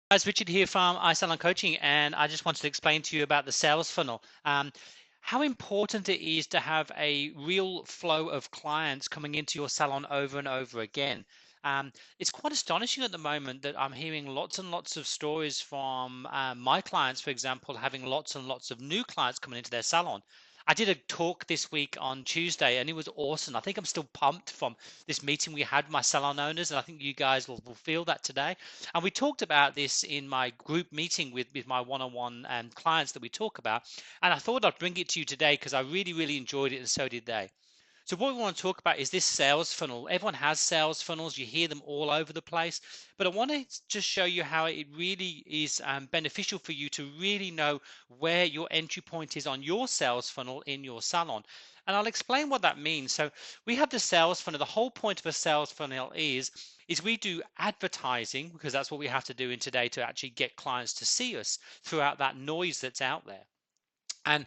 It's Richard here from Salon Coaching, and I just wanted to explain to you about the sales funnel. How important it is to have a real flow of clients coming into your salon over and over again. It's quite astonishing at the moment that I'm hearing lots and lots of stories from my clients, for example, having lots and lots of new clients coming into their salon. I did a talk this week on Tuesday and it was awesome. I think I'm still pumped from this meeting we had with my salon owners, and I think you guys will feel that today. And we talked about this in my group meeting with my one-on-one clients that we talk about. And I thought I'd bring it to you today because I really, really enjoyed it and so did they. So what we want to talk about is this sales funnel. Everyone has sales funnels. You hear them all over the place. But I want to just show you how it really is beneficial for you to really know where your entry point is on your sales funnel in your salon. And I'll explain what that means. So we have the sales funnel. The whole point of a sales funnel is we do advertising because that's what we have to do in today to actually get clients to see us throughout that noise that's out there. And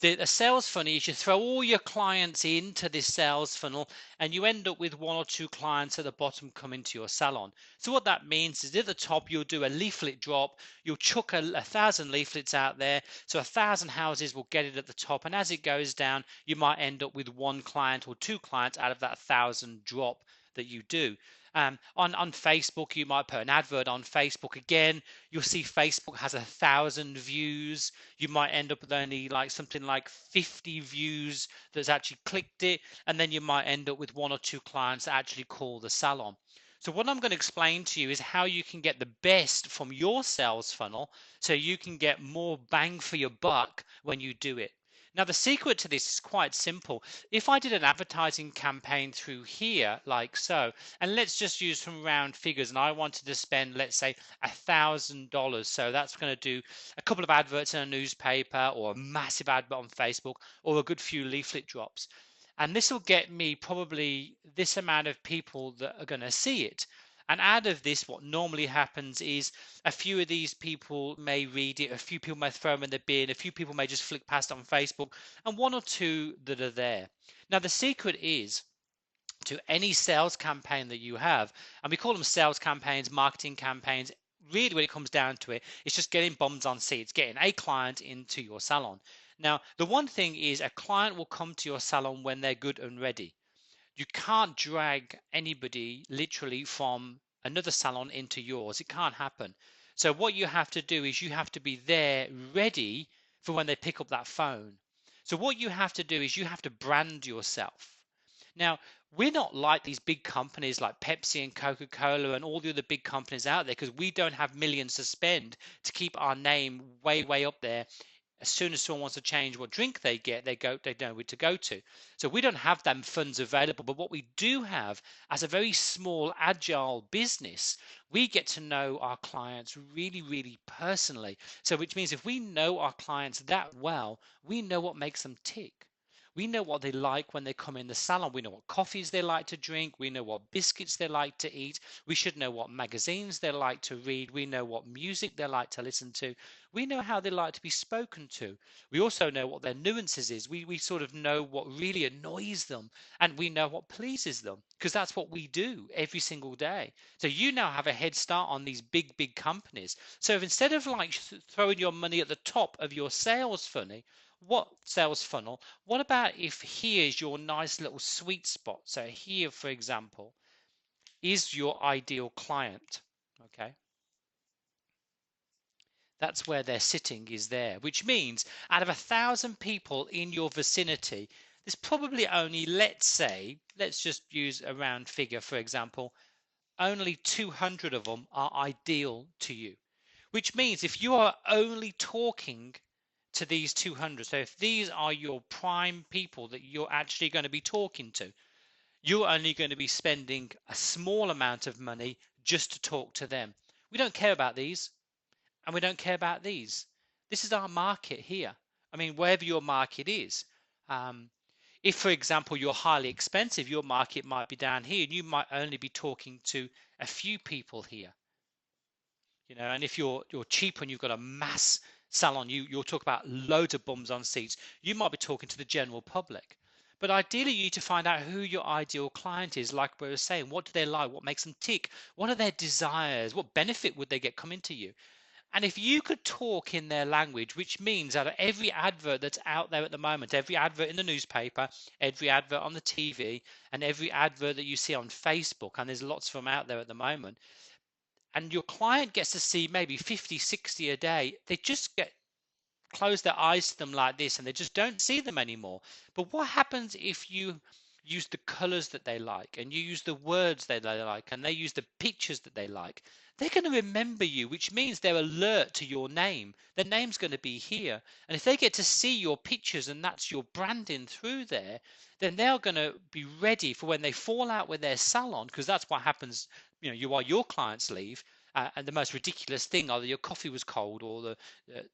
the sales funnel is you throw all your clients into this sales funnel and you end up with one or two clients at the bottom come into your salon. So what that means is at the top you'll do a leaflet drop, you'll chuck a thousand leaflets out there, so 1,000 houses will get it at the top, and as it goes down you might end up with one client or two clients out of that 1,000 drop that you do. On Facebook, you might put an advert on Facebook. Again, you'll see Facebook has 1,000 views. You might end up with only like something like 50 views that's actually clicked it, and then you might end up with one or two clients that actually call the salon. So what I'm going to explain to you is how you can get the best from your sales funnel so you can get more bang for your buck when you do it. Now, the secret to this is quite simple. If I did an advertising campaign through here, like so, and let's just use some round figures, and I wanted to spend, let's say, $1,000. So that's going to do a couple of adverts in a newspaper, or a massive advert on Facebook, or a good few leaflet drops. And this will get me probably this amount of people that are going to see it. And out of this, what normally happens is a few of these people may read it, a few people may throw them in the bin, a few people may just flick past on Facebook, and one or two that are there. Now, the secret is to any sales campaign that you have, and we call them sales campaigns, marketing campaigns. Really, when it comes down to it, it's just getting bums on seats, getting a client into your salon. Now, the one thing is a client will come to your salon when they're good and ready. You can't drag anybody literally from another salon into yours. It can't happen. So what you have to do is you have to be there ready for when they pick up that phone. So what you have to do is you have to brand yourself. Now, we're not like these big companies like Pepsi and Coca-Cola and all the other big companies out there, because we don't have millions to spend to keep our name way, way up there. As soon as someone wants to change what drink they get, they know where to go to. So we don't have them funds available. But what we do have as a very small, agile business, we get to know our clients really, really personally. So which means if we know our clients that well, we know what makes them tick. We know what they like when they come in the salon. We know what coffees they like to drink. We know what biscuits they like to eat. We should know what magazines they like to read. We know what music they like to listen to. We know how they like to be spoken to. We also know what their nuances is. We sort of know what really annoys them, and we know what pleases them, because that's what we do every single day. So you now have a head start on these big, big companies. So instead of like throwing your money at the top of your sales funnel, what about if here's your nice little sweet spot? So here, for example, is your ideal client. Okay, that's where they're sitting, is there, which means out of 1,000 people in your vicinity, there's probably only, let's just use a round figure, for example, only 200 of them are ideal to you, which means if you are only talking to these 200, so if these are your prime people that you're actually going to be talking to, you're only going to be spending a small amount of money just to talk to them. We don't care about these, and we don't care about these. This is our market here. I mean, wherever your market is. Um, if, for example, you're highly expensive, your market might be down here, and you might only be talking to a few people here. And if you're cheap and you've got a mass salon, you'll talk about loads of bums on seats. You might be talking to the general public. But ideally, you need to find out who your ideal client is. Like we were saying, what do they like? What makes them tick? What are their desires? What benefit would they get coming to you? And if you could talk in their language, which means out of every advert that's out there at the moment, every advert in the newspaper, every advert on the TV, and every advert that you see on Facebook, and there's lots of them out there at the moment, and your client gets to see maybe 50, 60 a day, they just get close their eyes to them like this and they just don't see them anymore. But what happens if you use the colors that they like and you use the words that they like and they use the pictures that they like? They're going to remember you, which means they're alert to your name. Their name's going to be here. And if they get to see your pictures and that's your branding through there, then they're going to be ready for when they fall out with their salon, because that's what happens, while your clients leave. And the most ridiculous thing, either your coffee was cold or the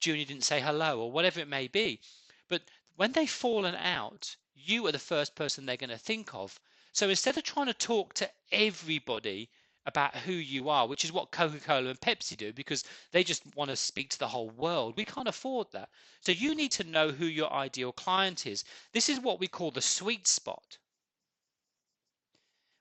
Junior didn't say hello or whatever it may be. But when they've fallen out, you are the first person they're going to think of. So instead of trying to talk to everybody about who you are, which is what Coca-Cola and Pepsi do, because they just want to speak to the whole world, we can't afford that. So you need to know who your ideal client is. This is what we call the sweet spot.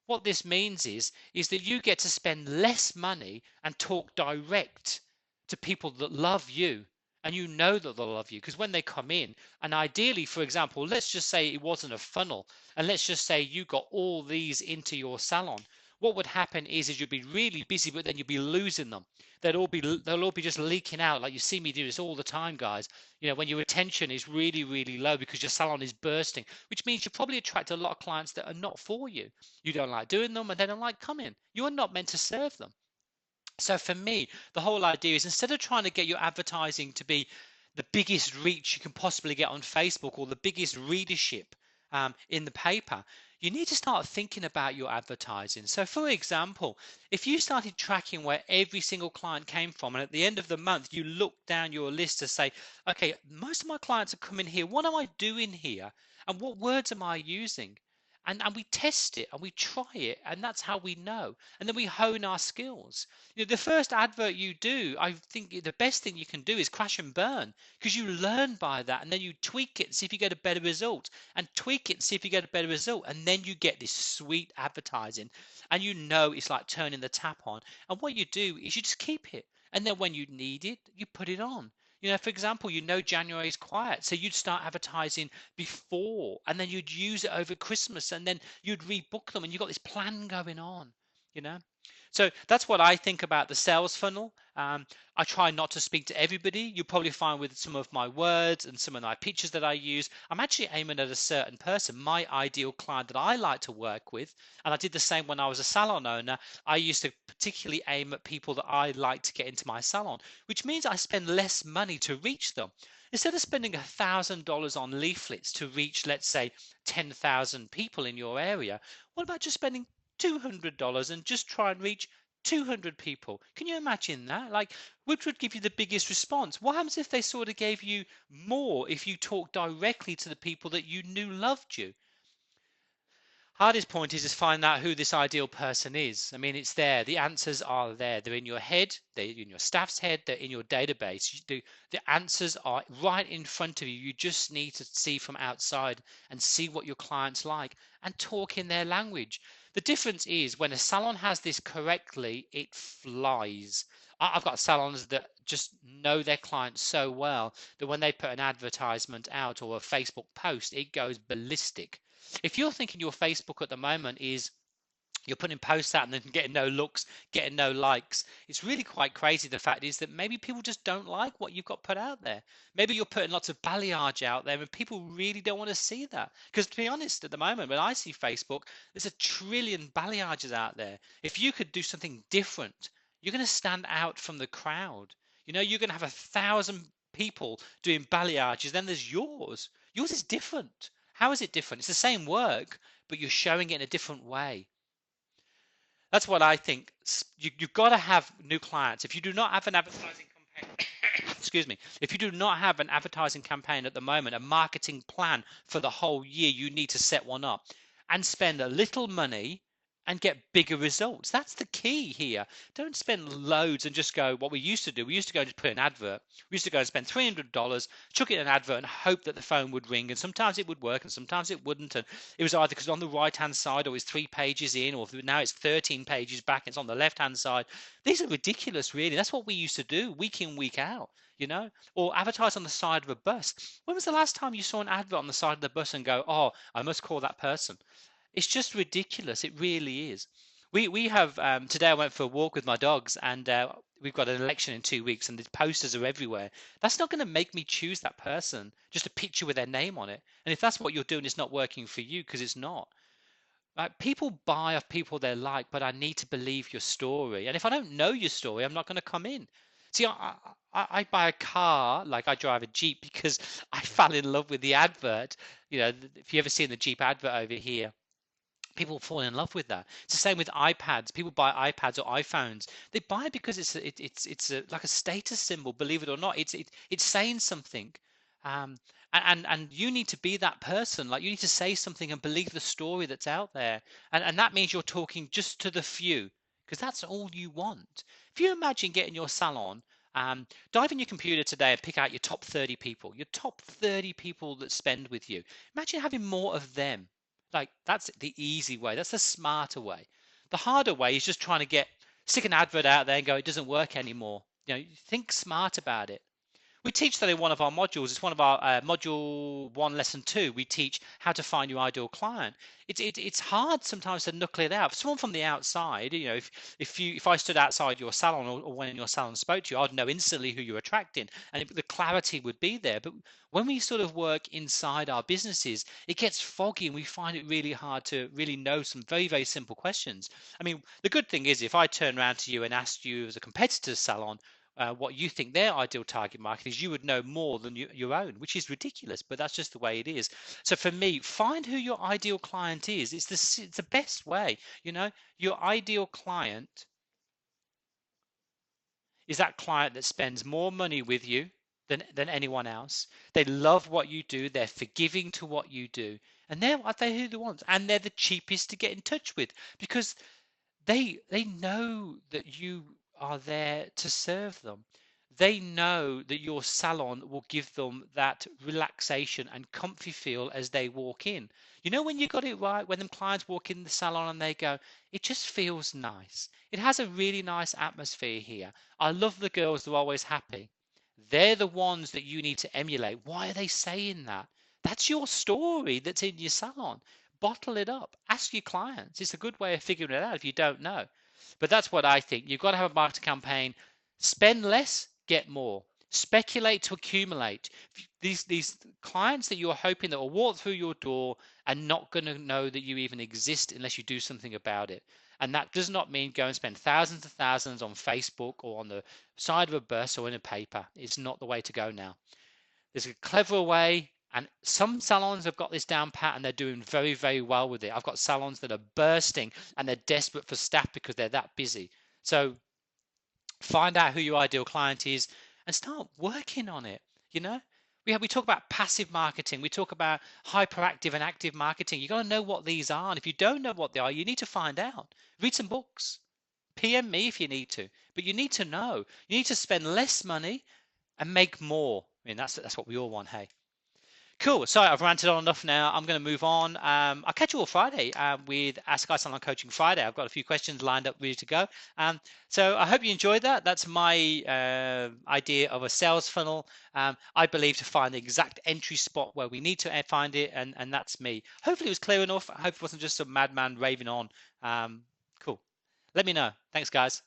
What this means is that you get to spend less money and talk direct to people that love you, and you know that they'll love you because when they come in, and ideally, for example, let's just say it wasn't a funnel, and let's just say you got all these into your salon. What would happen is you'd be really busy, but then you'd be losing them. They'll all be just leaking out, like you see me do this all the time, guys. When your attention is really, really low because your salon is bursting, which means you probably attract a lot of clients that are not for you. You don't like doing them and they don't like coming. You are not meant to serve them. So for me, the whole idea is, instead of trying to get your advertising to be the biggest reach you can possibly get on Facebook or the biggest readership in the paper, you need to start thinking about your advertising. So for example, if you started tracking where every single client came from, and at the end of the month you look down your list to say, okay, most of my clients are coming here, what am I doing here, and what words am I using? And we test it and we try it, and that's how we know, and then we hone our skills. The first advert you do, I think the best thing you can do is crash and burn, because you learn by that, and then you tweak it and see if you get a better result, and tweak it and see if you get a better result, and then you get this sweet advertising, and it's like turning the tap on. And what you do is you just keep it, and then when you need it, you put it on. For example, January is quiet, so you'd start advertising before, and then you'd use it over Christmas, and then you'd rebook them, and you've got this plan going on, you know. So that's what I think about the sales funnel. I try not to speak to everybody. You'll probably find with some of my words and some of my pictures that I use, I'm actually aiming at a certain person, my ideal client that I like to work with. And I did the same when I was a salon owner. I used to particularly aim at people that I like to get into my salon, which means I spend less money to reach them. Instead of spending $1,000 on leaflets to reach, let's say, 10,000 people in your area, what about just spending $200 and just try and reach 200 people? Can you imagine that? Like, which would give you the biggest response? What happens if they sort of gave you more if you talked directly to the people that you knew loved you? Hardest point is just find out who this ideal person is. I mean, it's there. The answers are there. They're in your head. They're in your staff's head. They're in your database. The answers are right in front of you. You just need to see from outside and see what your clients like and talk in their language. The difference is when a salon has this correctly, it flies. I've got salons that just know their clients so well that when they put an advertisement out or a Facebook post, it goes ballistic. If you're thinking your Facebook at the moment is you're putting posts out and then getting no looks, getting no likes, it's really quite crazy. The fact is that maybe people just don't like what you've got put out there. Maybe you're putting lots of balayage out there and people really don't want to see that. Because to be honest, at the moment, when I see Facebook, there's 1 trillion balayages out there. If you could do something different, you're going to stand out from the crowd. You're going to have 1,000 people doing balayages, then there's yours. Yours is different. How is it different? It's the same work, but you're showing it in a different way. That's what I think. You've got to have new clients. If you do not have an advertising campaign, excuse me, if you do not have an advertising campaign at the moment, a marketing plan for the whole year, you need to set one up and spend a little money and get bigger results. That's the key here. Don't spend loads and just go what we used to do. We used to go and just put an advert. We used to go and spend $300, chuck it in an advert and hope that the phone would ring. And sometimes it would work and sometimes it wouldn't. And it was either because on the right hand side or it's 3 pages in, or now it's 13 pages back, it's on the left hand side. These are ridiculous, really. That's what we used to do week in, week out. Or advertise on the side of a bus. When was the last time you saw an advert on the side of the bus and go, oh, I must call that person? It's just ridiculous. It really is. We have today I went for a walk with my dogs, and we've got an election in 2 weeks, and the posters are everywhere. That's not going to make me choose that person, just a picture with their name on it. And if that's what you're doing, it's not working for you, because it's not. Like, people buy off people they like, but I need to believe your story. And if I don't know your story, I'm not going to come in. See, I buy a car, like I drive a Jeep, because I fell in love with the advert. If you ever seen the Jeep advert over here, people fall in love with that. It's the same with iPads. People buy iPads or iPhones. They buy it because like a status symbol. Believe it or not, it's saying something. Um, and you need to be that person. Like, you need to say something and believe the story that's out there. And that means you're talking just to the few, because that's all you want. If you imagine getting your salon, dive in your computer today and pick out your top 30 people, your top 30 people that spend with you. Imagine having more of them. Like, that's the easy way. That's the smarter way. The harder way is just trying to stick an advert out there and go, it doesn't work anymore. Think smart about it. We teach that in one of our modules. It's one of our module 1, lesson 2. We teach how to find your ideal client. It's hard sometimes to knuckle it out. For someone from the outside, if I stood outside your salon, or when in your salon spoke to you, I'd know instantly who you're attracting, and the clarity would be there. But when we sort of work inside our businesses, it gets foggy, and we find it really hard to really know some very, very simple questions. I mean, the good thing is, if I turn around to you and asked you as a competitor's salon, what you think their ideal target market is, you would know more than your own, which is ridiculous, but that's just the way it is. So for me, find who your ideal client is. It's the best way. Your ideal client is that client that spends more money with you than anyone else. They love what you do. They're forgiving to what you do, and they're who they want, and they're the cheapest to get in touch with, because they know that you are there to serve them. They know that your salon will give them that relaxation and comfy feel as they walk in. When you got it right, when them clients walk in the salon and they go, it just feels nice. It has a really nice atmosphere here. I love the girls, they're always happy. They're the ones that you need to emulate. Why are they saying that? That's your story that's in your salon. Bottle it up. Ask your clients. It's a good way of figuring it out if you don't know. But that's what I think. You've got to have a marketing campaign. Spend less, get more. Speculate to accumulate. These clients that you're hoping that will walk through your door are not going to know that you even exist unless you do something about it. And that does not mean go and spend thousands and thousands on Facebook or on the side of a bus or in a paper. It's not the way to go now. There's a clever way, and some salons have got this down pat and they're doing very, very well with it. I've got salons that are bursting and they're desperate for staff because they're that busy. So find out who your ideal client is and start working on it. You know, we talk about passive marketing. We talk about hyperactive and active marketing. You got to know what these are. And if you don't know what they are, you need to find out. Read some books. PM me if you need to. But you need to know. You need to spend less money and make more. I mean, that's what we all want, hey. Cool. Sorry, I've ranted on enough now. I'm going to move on. I'll catch you all Friday with Ask Guy Salon Coaching Friday. I've got a few questions lined up, ready to go. So I hope you enjoyed that. That's my idea of a sales funnel. I believe to find the exact entry spot where we need to find it, and that's me. Hopefully it was clear enough. I hope it wasn't just some madman raving on. Cool. Let me know. Thanks, guys.